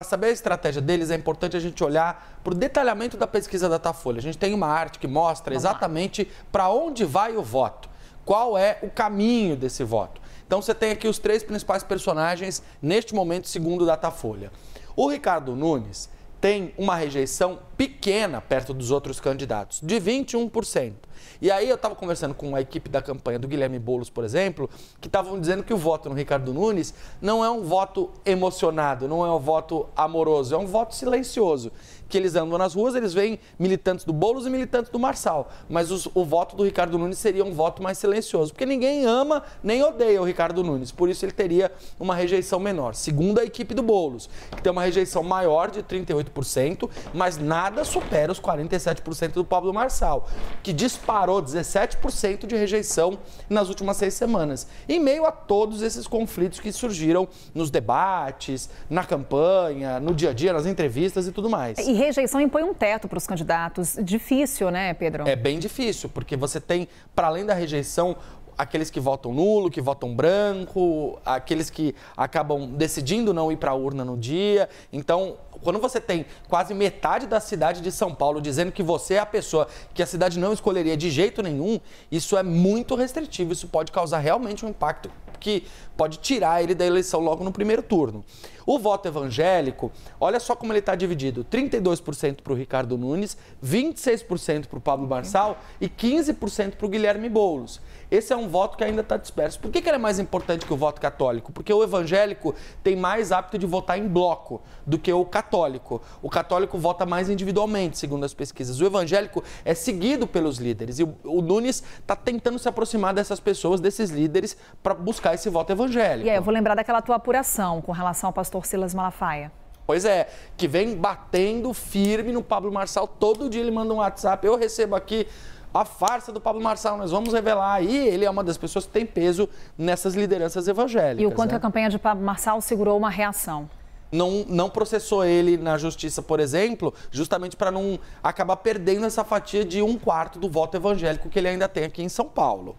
Para saber a estratégia deles, é importante a gente olhar para o detalhamento da pesquisa Datafolha. A gente tem uma arte que mostra exatamente para onde vai o voto, qual é o caminho desse voto. Então você tem aqui os três principais personagens neste momento, segundo o Datafolha. O Ricardo Nunes tem uma rejeição pequena perto dos outros candidatos, de 21%. E aí eu estava conversando com a equipe da campanha do Guilherme Boulos, por exemplo, que estavam dizendo que o voto no Ricardo Nunes não é um voto emocionado, não é um voto amoroso, é um voto silencioso. Que eles andam nas ruas, eles veem militantes do Boulos e militantes do Marçal. Mas o voto do Ricardo Nunes seria um voto mais silencioso, porque ninguém ama nem odeia o Ricardo Nunes. Por isso ele teria uma rejeição menor. Segundo a equipe do Boulos, que tem uma rejeição maior de 38%, mas nada supera os 47% do Pablo Marçal, que disparou 17% de rejeição nas últimas 6 semanas. Em meio a todos esses conflitos que surgiram nos debates, na campanha, no dia a dia, nas entrevistas e tudo mais. E rejeição impõe um teto para os candidatos. Difícil, né, Pedro? É bem difícil, porque você tem, para além da rejeição, aqueles que votam nulo, que votam branco, aqueles que acabam decidindo não ir para a urna no dia. Então, quando você tem quase metade da cidade de São Paulo dizendo que você é a pessoa que a cidade não escolheria de jeito nenhum, isso é muito restritivo, isso pode causar realmente um impacto que pode tirar ele da eleição logo no primeiro turno. O voto evangélico, olha só como ele está dividido, 32% para o Ricardo Nunes, 26% para o Pablo Marçal e 15% para o Guilherme Boulos. Esse é um voto que ainda está disperso. Por que ele é mais importante que o voto católico? Porque o evangélico tem mais hábito de votar em bloco do que o católico. O católico vota mais individualmente, segundo as pesquisas. O evangélico é seguido pelos líderes e o Nunes está tentando se aproximar dessas pessoas, desses líderes, para buscar esse voto evangélico. E aí, eu vou lembrar daquela tua apuração com relação ao pastor Silas Malafaia. Pois é, que vem batendo firme no Pablo Marçal. Todo dia ele manda um WhatsApp. Eu recebo aqui a farsa do Pablo Marçal, nós vamos revelar. E ele é uma das pessoas que tem peso nessas lideranças evangélicas. E o quanto a campanha de Pablo Marçal segurou uma reação? Não processou ele na justiça, por exemplo, justamente para não acabar perdendo essa fatia de 1/4 do voto evangélico que ele ainda tem aqui em São Paulo.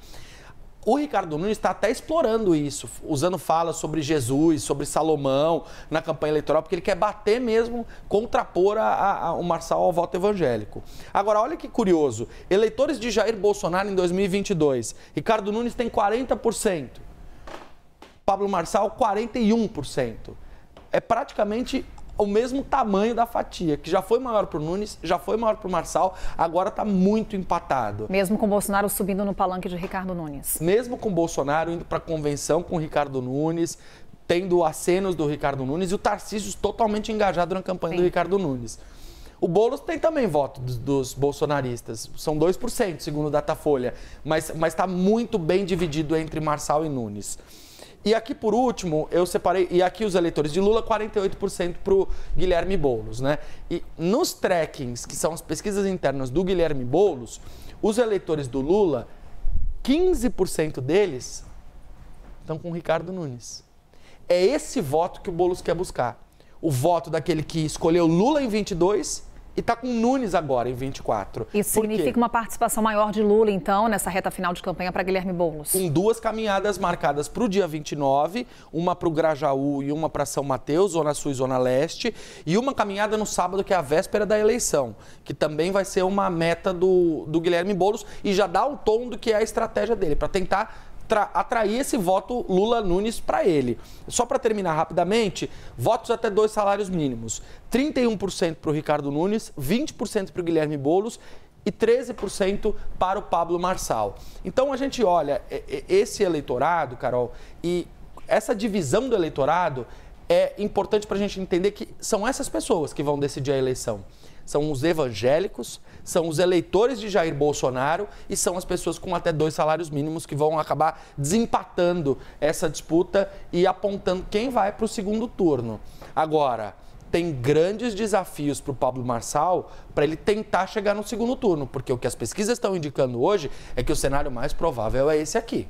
O Ricardo Nunes está até explorando isso, usando falas sobre Jesus, sobre Salomão na campanha eleitoral, porque ele quer bater mesmo, contrapor o Marçal ao voto evangélico. Agora, olha que curioso, eleitores de Jair Bolsonaro em 2022, Ricardo Nunes tem 40%, Pablo Marçal 41%. É praticamente o mesmo tamanho da fatia, que já foi maior para o Nunes, já foi maior para o Marçal, agora está muito empatado. Mesmo com Bolsonaro subindo no palanque de Ricardo Nunes. Mesmo com Bolsonaro indo para a convenção com Ricardo Nunes, tendo acenos do Ricardo Nunes e o Tarcísio totalmente engajado na campanha do Ricardo Nunes. O Boulos tem também voto dos bolsonaristas, são 2%, segundo o Datafolha, mas está muito bem dividido entre Marçal e Nunes. E aqui, por último, eu separei, e aqui os eleitores de Lula, 48% para o Guilherme Boulos, né? E nos trackings, que são as pesquisas internas do Guilherme Boulos, os eleitores do Lula, 15% deles estão com o Ricardo Nunes. É esse voto que o Boulos quer buscar. O voto daquele que escolheu Lula em 22 e está com Nunes agora em 24. Isso significa uma participação maior de Lula, então, nessa reta final de campanha para Guilherme Boulos. Com 2 caminhadas marcadas para o dia 29, uma para o Grajaú e uma para São Mateus, Zona Sul e Zona Leste, e uma caminhada no sábado, que é a véspera da eleição, que também vai ser uma meta do Guilherme Boulos e já dá o tom do que é a estratégia dele, para tentar atrair esse voto Lula-Nunes para ele. Só para terminar rapidamente, votos até 2 salários mínimos. 31% para o Ricardo Nunes, 20% para o Guilherme Boulos e 13% para o Pablo Marçal. Então a gente olha esse eleitorado, Carol, e essa divisão do eleitorado é importante para a gente entender que são essas pessoas que vão decidir a eleição. São os evangélicos, são os eleitores de Jair Bolsonaro e são as pessoas com até 2 salários mínimos que vão acabar desempatando essa disputa e apontando quem vai para o segundo turno. Agora, tem grandes desafios para o Pablo Marçal para ele tentar chegar no segundo turno, porque o que as pesquisas estão indicando hoje é que o cenário mais provável é esse aqui.